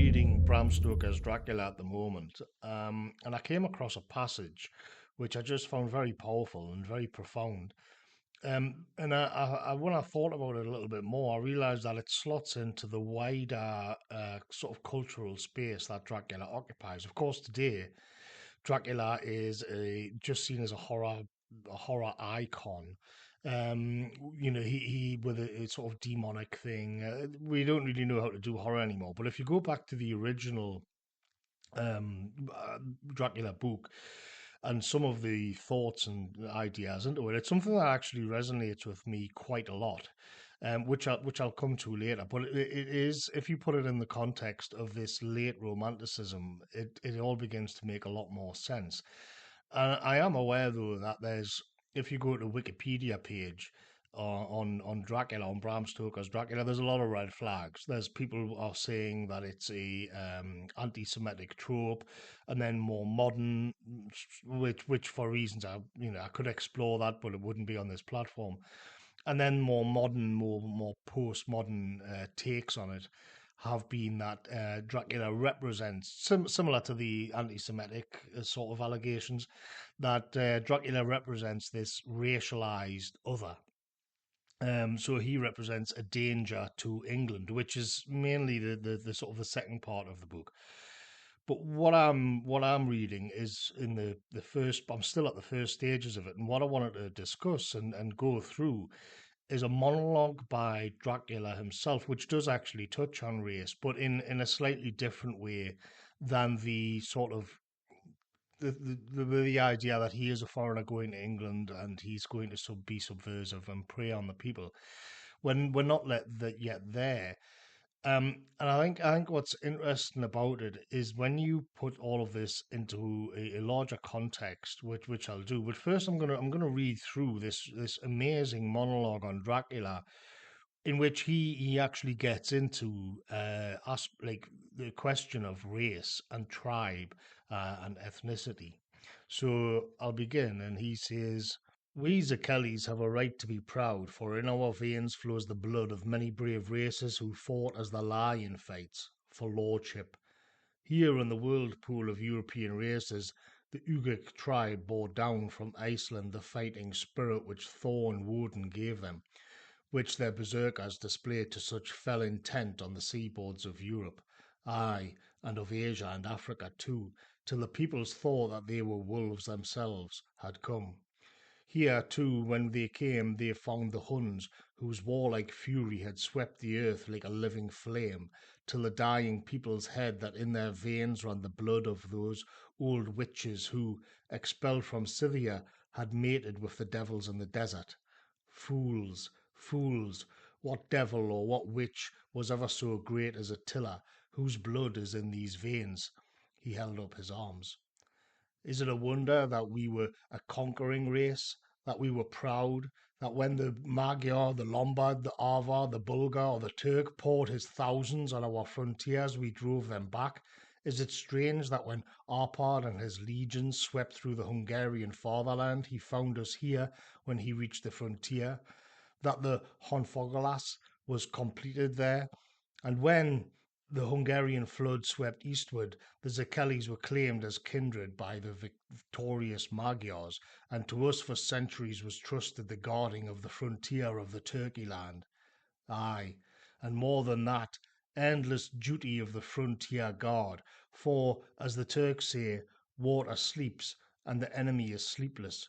reading Bram Stoker's Dracula at the moment, and I came across a passage which I just found very powerful and very profound. And when I thought about it a little bit more, I realised that it slots into the wider sort of cultural space that Dracula occupies. Of course, today Dracula is just seen as a horror icon. He with a sort of demonic thing. We don't really know how to do horror anymore. But if you go back to the original Dracula book and some of the thoughts and ideas into it, it's something that actually resonates with me quite a lot, which I'll come to later. But it is, if you put it in the context of this late Romanticism, it all begins to make a lot more sense. And I am aware though that there's, if you go to Wikipedia page on Dracula, on Bram Stoker's Dracula, there's a lot of red flags. There's people who are saying that it's a anti-Semitic trope, and then more modern, which for reasons I could explore that, but it wouldn't be on this platform. And then more modern, more postmodern takes on it have been that Dracula represents, similar to the anti-Semitic sort of allegations, that Dracula represents this racialized other. So he represents a danger to England, which is mainly the sort of the second part of the book. But what I'm reading is in the first. I'm still at the first stages of it, and what I wanted to discuss and go through is a monologue by Dracula himself, which does actually touch on race, but in a slightly different way than the sort of the idea that he is a foreigner going to England and he's going to be subversive and prey on the people. When we're not yet there. And I think what's interesting about it is when you put all of this into a larger context, which I'll do. But first, I'm gonna read through this amazing monologue on Dracula, in which he actually gets into like the question of race and tribe and ethnicity. So I'll begin, and he says, "We Kellys have a right to be proud, for in our veins flows the blood of many brave races who fought as the lion fights for lordship. Here in the whirlpool of European races, the Ugric tribe bore down from Iceland the fighting spirit which Thor and Woden gave them, which their berserkers displayed to such fell intent on the seaboards of Europe, aye, and of Asia and Africa too, till the peoples thought that they were wolves themselves had come. Here, too, when they came, they found the Huns, whose warlike fury had swept the earth like a living flame, till the dying peoples had that in their veins ran the blood of those old witches who, expelled from Scythia, had mated with the devils in the desert. Fools, fools, what devil or what witch was ever so great as Attila, whose blood is in these veins?" He held up his arms. "Is it a wonder that we were a conquering race, that we were proud, that when the Magyar, the Lombard, the Avar, the Bulgar, or the Turk poured his thousands on our frontiers, we drove them back? Is it strange that when Arpad and his legions swept through the Hungarian fatherland, he found us here when he reached the frontier? That the Honfoglass was completed there? And when the Hungarian flood swept eastward, the Zakelis were claimed as kindred by the victorious Magyars, and to us for centuries was trusted the guarding of the frontier of the Turkey land. Aye, and more than that, endless duty of the frontier guard, for, as the Turks say, water sleeps, and the enemy is sleepless.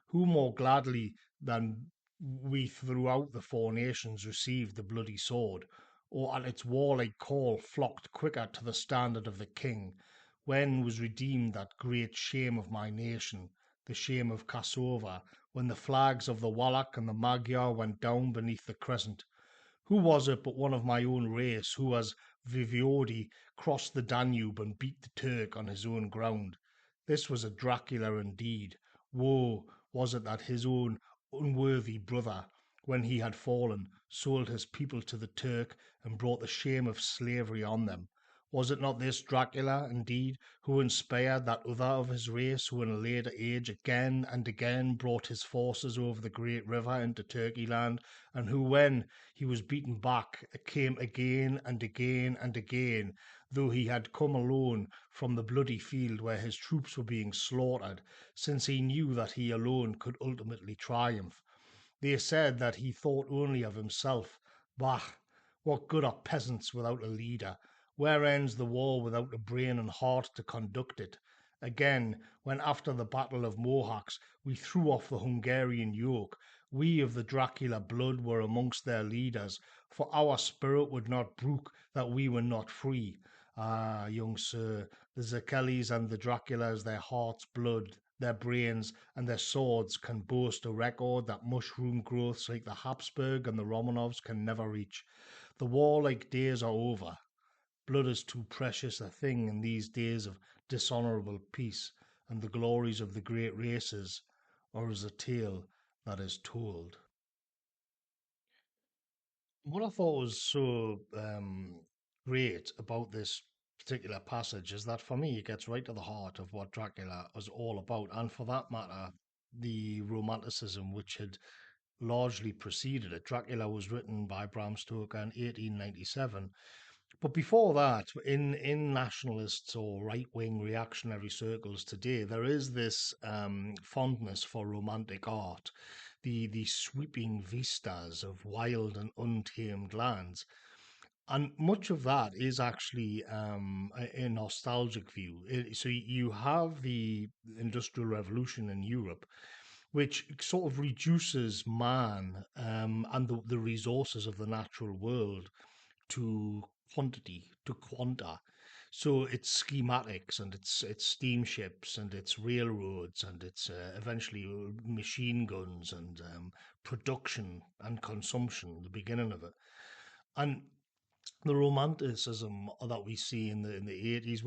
Who more gladly than we throughout the four nations received the bloody sword, or at its warlike call flocked quicker to the standard of the king, when was redeemed that great shame of my nation, the shame of Cassova, when the flags of the Wallach and the Magyar went down beneath the crescent? Who was it but one of my own race who, as Viviodi, crossed the Danube and beat the Turk on his own ground? This was a Dracula indeed. Woe was it that his own unworthy brother, when he had fallen, sold his people to the Turk and brought the shame of slavery on them. Was it not this Dracula, indeed, who inspired that other of his race who in a later age again and again brought his forces over the great river into Turkey land, and who, when he was beaten back, came again and again and again, though he had come alone from the bloody field where his troops were being slaughtered, since he knew that he alone could ultimately triumph? They said that he thought only of himself. Bah! What good are peasants without a leader? Where ends the war without a brain and heart to conduct it? Again, when after the Battle of Mohacs we threw off the Hungarian yoke, we of the Dracula blood were amongst their leaders, for our spirit would not brook that we were not free. Ah, young sir, the Zachelis and the Draculas, their heart's blood, their brains, and their swords can boast a record that mushroom growths like the Habsburg and the Romanovs can never reach. The warlike days are over. Blood is too precious a thing in these days of dishonourable peace, and the glories of the great races are as a tale that is told. What I thought was so great about this particular passage is that for me it gets right to the heart of what Dracula was all about, and for that matter, the Romanticism which had largely preceded it. Dracula was written by Bram Stoker in 1897. But before that, in nationalists or right wing reactionary circles today, there is this fondness for romantic art, the sweeping vistas of wild and untamed lands. And much of that is actually a nostalgic view. So you have the Industrial Revolution in Europe, which sort of reduces man and the resources of the natural world to quantity, to quanta. So it's schematics and it's steamships and it's railroads and it's eventually machine guns and production and consumption, the beginning of it. And the romanticism that we see in the 80s,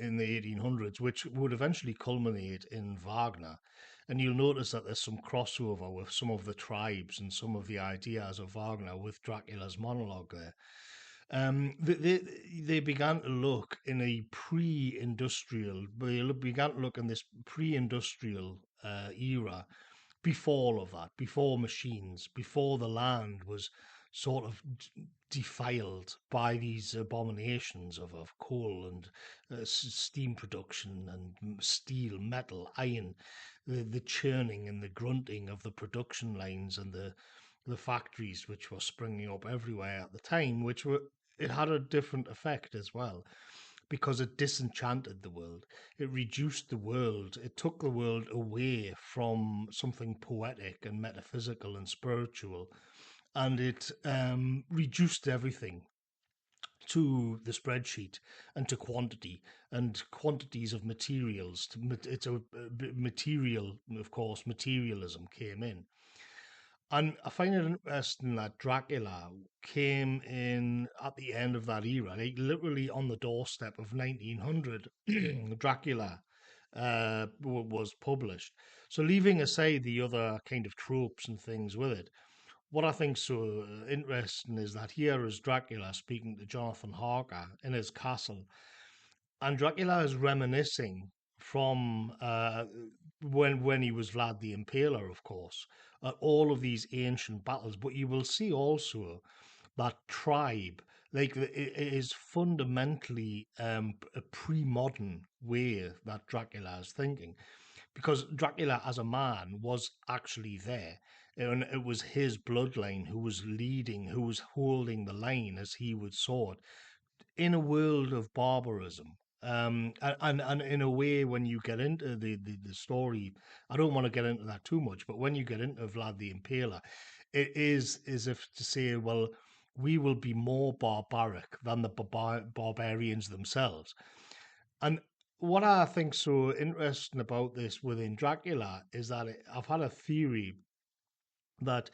in the 1800s, which would eventually culminate in Wagner. And you'll notice that there's some crossover with some of the tribes and some of the ideas of Wagner with Dracula's monologue there. They began to look in a pre-industrial, they began to look in this pre-industrial era before all of that, before machines, before the land was sort of defiled by these abominations of coal and steam production and steel, metal, iron, the churning and the grunting of the production lines and the factories which were springing up everywhere at the time, which were it had a different effect as well because it disenchanted the world. It reduced the world. It took the world away from something poetic and metaphysical and spiritual, and it reduced everything to the spreadsheet and to quantity and quantities of materials. It's a material, of course, materialism came in. And I find it interesting that Dracula came in at the end of that era, like literally on the doorstep of 1900. Dracula was published. So, leaving aside the other kind of tropes and things with it, what I think so interesting is that here is Dracula speaking to Jonathan Harker in his castle, and Dracula is reminiscing from when he was Vlad the Impaler, of course, all of these ancient battles. But you will see also that tribe, like it is fundamentally a pre-modern way that Dracula is thinking, because Dracula as a man was actually there. And it was his bloodline who was leading, who was holding the line, as he would saw it, in a world of barbarism. And in a way, when you get into the story, I don't want to get into that too much, but when you get into Vlad the Impaler, it is as if to say, well, we will be more barbaric than the barbarians themselves. And what I think so interesting about this within Dracula is that I've had a theory that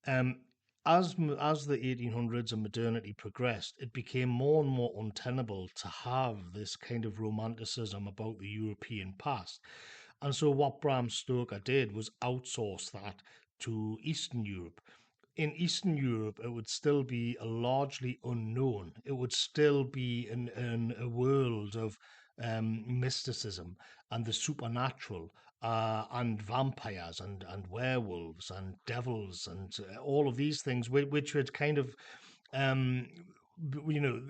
um, as the 1800s and modernity progressed, it became more and more untenable to have this kind of romanticism about the European past. And so what Bram Stoker did was outsource that to Eastern Europe. in Eastern Europe, it would still be a largely unknown. It would still be in a world of mysticism and the supernatural, and vampires and werewolves and devils and all of these things, which would kind of um, you know,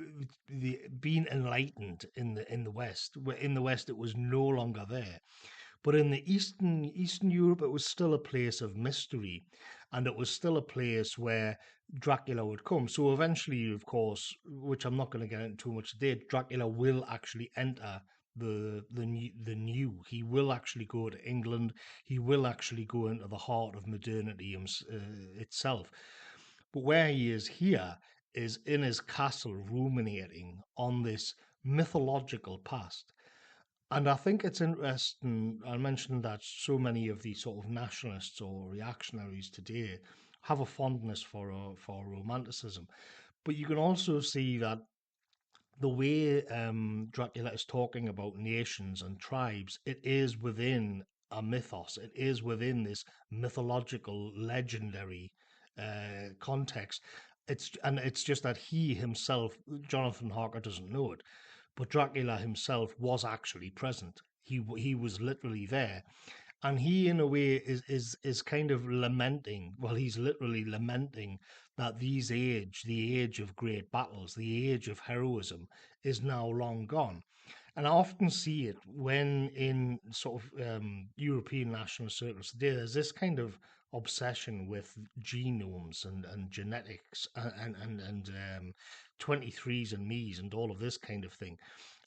the being enlightened in the West. In the West, it was no longer there. But in the Eastern Europe, it was still a place of mystery, and it was still a place where Dracula would come. So eventually, of course, which I'm not going to get into too much today, Dracula will actually enter the new. He will actually go to England. He will actually go into the heart of modernity itself. But where he is here is in his castle, ruminating on this mythological past. And I think it's interesting. I mentioned that so many of these sort of nationalists or reactionaries today have a fondness for romanticism, but you can also see that the way Dracula is talking about nations and tribes, it is within a mythos. It is within this mythological, legendary context. It's just that he himself, Jonathan Harker, doesn't know it, but Dracula himself was actually present. He was literally there, and he in a way is kind of lamenting. Well, he's literally lamenting that the age of great battles, the age of heroism, is now long gone. And I often see it when in sort of European national circles today, there's this kind of obsession with genomes and genetics and 23s and me's and all of this kind of thing.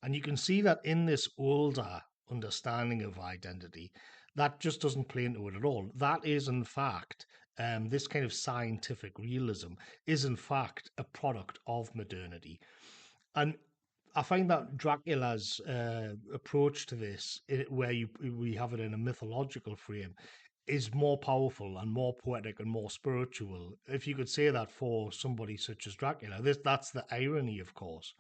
And you can see that in this older understanding of identity, that just doesn't play into it at all. That is, in fact, this kind of scientific realism is, in fact, a product of modernity. And I find that Dracula's approach to this, where we have it in a mythological frame, is more powerful and more poetic and more spiritual. If you could say that for somebody such as Dracula, that's the irony, of course.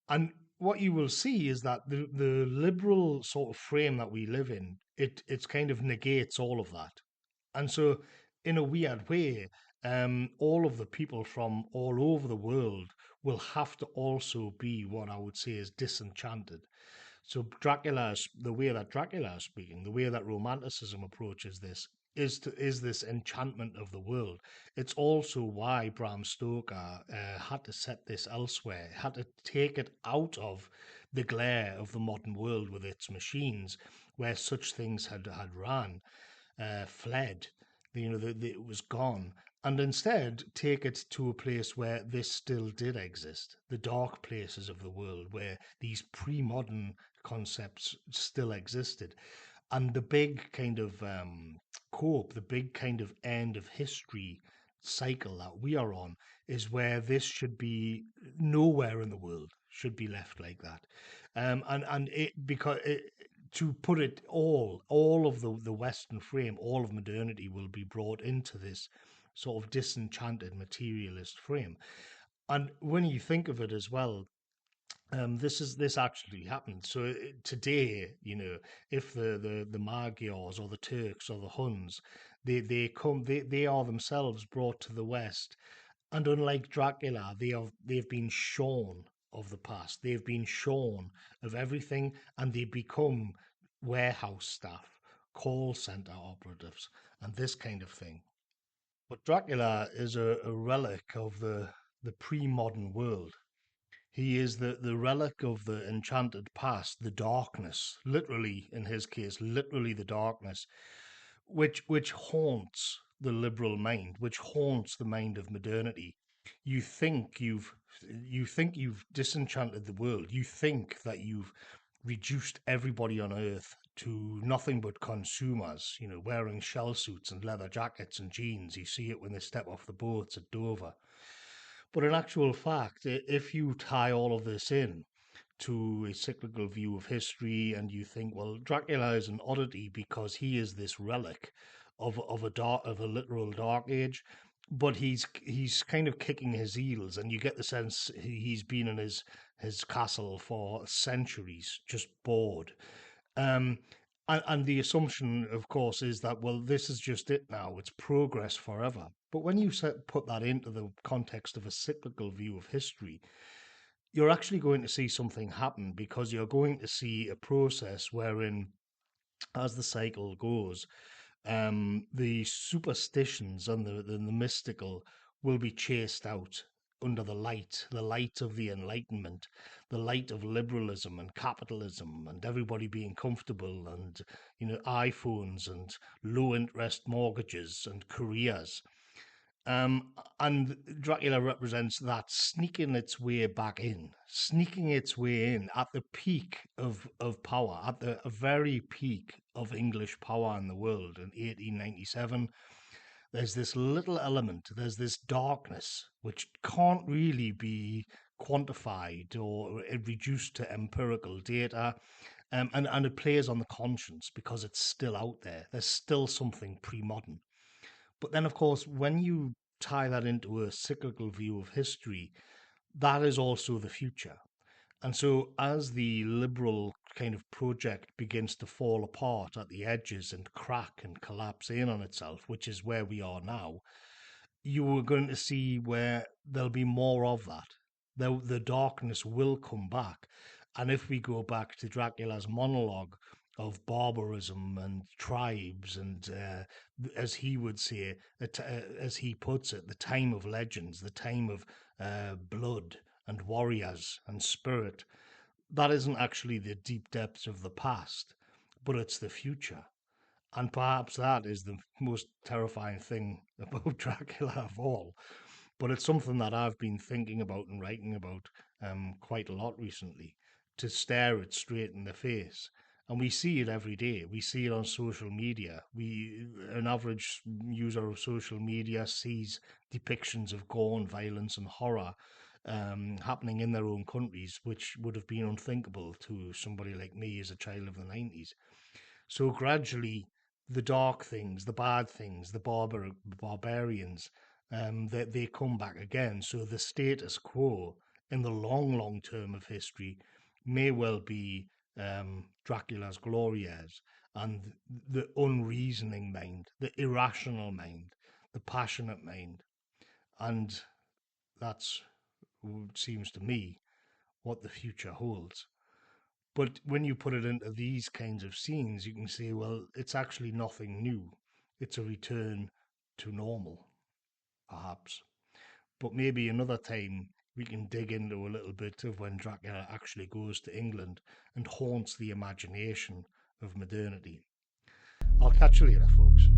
And what you will see is that the liberal sort of frame that we live in, it's kind of negates all of that. And so, in a weird way, all of the people from all over the world will have to also be what I would say is disenchanted. So the way that Dracula is speaking, the way that Romanticism approaches this, is this enchantment of the world. It's also why Bram Stoker had to set this elsewhere, had to take it out of the glare of the modern world with its machines, where such things had ran, fled. It was gone, and instead take it to a place where this still did exist, the dark places of the world where these pre-modern concepts still existed. And the big kind of the big kind of end of history cycle that we are on is where this should be nowhere in the world should be left like that. And it because it, to put it all of the Western frame, all of modernity will be brought into this sort of disenchanted materialist frame. And when you think of it as well, this actually happened. So today, if the Magyars or the Turks or the Huns, they are themselves brought to the West, and unlike Dracula, they've been shorn of the past. They've been shorn of everything, and they become warehouse staff, call center operatives, and this kind of thing. But Dracula is a relic of the pre-modern world. He is the relic of the enchanted past, the darkness, literally, in his case, literally the darkness, which haunts the liberal mind, which haunts the mind of modernity. You think you've disenchanted the world. You think that you've reduced everybody on Earth to nothing but consumers, wearing shell suits and leather jackets and jeans. You see it when they step off the boats at Dover. But in actual fact, if you tie all of this in to a cyclical view of history and you think, well, Dracula is an oddity because he is this relic of a literal dark age, but he's kind of kicking his heels, and you get the sense he's been in his castle for centuries, just bored. Um, And the assumption, of course, is that, well, this is just it now. It's progress forever. But when you put that into the context of a cyclical view of history, you're actually going to see something happen, because you're going to see a process wherein, as the cycle goes, the superstitions and the mystical will be chased out under the light of the Enlightenment, the light of liberalism and capitalism, and everybody being comfortable, and iPhones and low interest mortgages and careers. And Dracula represents that sneaking its way back in, sneaking its way in at the peak of power, at the very peak of English power in the world in 1897. There's this little element, there's this darkness, which can't really be quantified or reduced to empirical data. And it plays on the conscience because it's still out there. There's still something pre-modern. But then, of course, when you tie that into a cyclical view of history, that is also the future. And so, as the liberal kind of project begins to fall apart at the edges and crack and collapse in on itself, which is where we are now, you are going to see where there'll be more of that. The darkness will come back. And if we go back to Dracula's monologue of barbarism and tribes, and as he would say, as he puts it, the time of legends, the time of blood and warriors and spirit, that isn't actually the deep depths of the past, but it's the future. And perhaps that is the most terrifying thing about Dracula of all. But it's something that I've been thinking about and writing about quite a lot recently, to stare it straight in the face. And we see it every day. We see it on social media. An average user of social media sees depictions of gore and violence and horror happening in their own countries, which would have been unthinkable to somebody like me as a child of the 90s. So gradually, the dark things, the bad things, the barbarians, they come back again. So the status quo in the long, long term of history may well be Dracula's glory years, and the unreasoning mind, the irrational mind, the passionate mind. And that's, it seems to me, what the future holds. But when you put it into these kinds of scenes, you can say, well, it's actually nothing new. It's a return to normal, perhaps. But maybe another time we can dig into a little bit of when Dracula actually goes to England and haunts the imagination of modernity. I'll catch you later, folks.